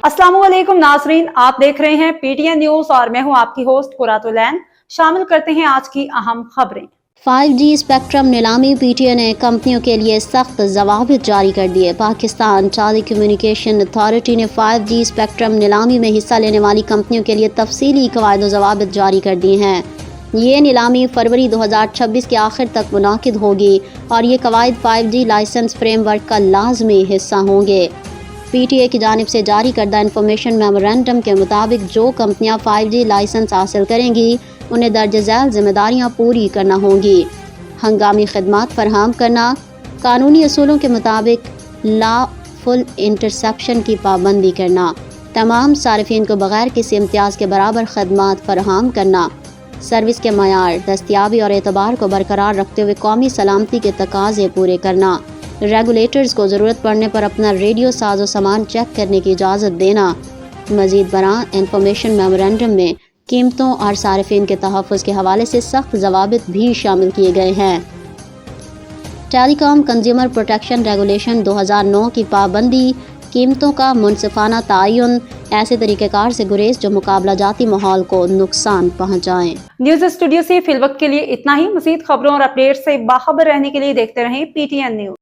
अस्सलाम वालेकुम नाजरीन, आप देख रहे हैं पीटीएन न्यूज और मैं हूं आपकी होस्ट कुरातुलैन। शामिल करते हैं आज की अहम खबरें। 5G स्पेक्ट्रम नीलामी। पीटीए ने कंपनियों के लिए सख्त जवाबित जारी कर दिए। पाकिस्तान टेली कम्युनिकेशन अथॉरिटी ने 5G स्पेक्ट्रम नीलामी में हिस्सा लेने वाली कंपनियों के लिए तफसीली कवायद जवाबित जारी कर दिए हैं। ये नीलामी फरवरी 2026 के आखिर तक मुनाकिद होगी और ये कवायद 5G लाइसेंस फ्रेमवर्क का लाजमी हिस्सा होंगे। पीटीए की जानिब से जारी करदा इंफॉर्मेशन मेमोरेंडम के मुताबिक जो कंपनियां 5G लाइसेंस हासिल करेंगी उन्हें दर्ज झैल जिम्मेदारियाँ पूरी करना होंगी। हंगामी खदमात फराहम करना, कानूनी असूलों के मुताबिक लॉफुल इंटरसेप्शन की पाबंदी करना, तमाम सार्फिन को बगैर किसी इम्तियाज़ के बराबर खदमात फराहम करना, सर्विस के मयार, दस्तियाबी और एतबार को बरकरार रखते हुए कौमी सलामती के तकाजे पूरे करना, रेगुलेटर्स को ज़रूरत पड़ने पर अपना रेडियो साजो सामान चेक करने की इजाज़त देना। मज़ीद बरां इंफॉर्मेशन मेमोरेंडम में कीमतों और सार्फिन के तहफ़्फ़ुज़ के हवाले से सख्त ज़वाबित भी शामिल किए गए हैं। टेलीकॉम कंज्यूमर प्रोटेक्शन रेगुलेशन 2009 की पाबंदी, कीमतों का मुनसिफाना तयन, ऐसे तरीक़ेकार से गुरेज जो मुकाबला जाती माहौल को नुकसान पहुँचाएँ। न्यूज स्टूडियो से फिलवक्त के लिए इतना ही। मज़ीद खबरों और अपडेट से बाखबर रहने के लिए देखते रहें पीटीएन न्यूज।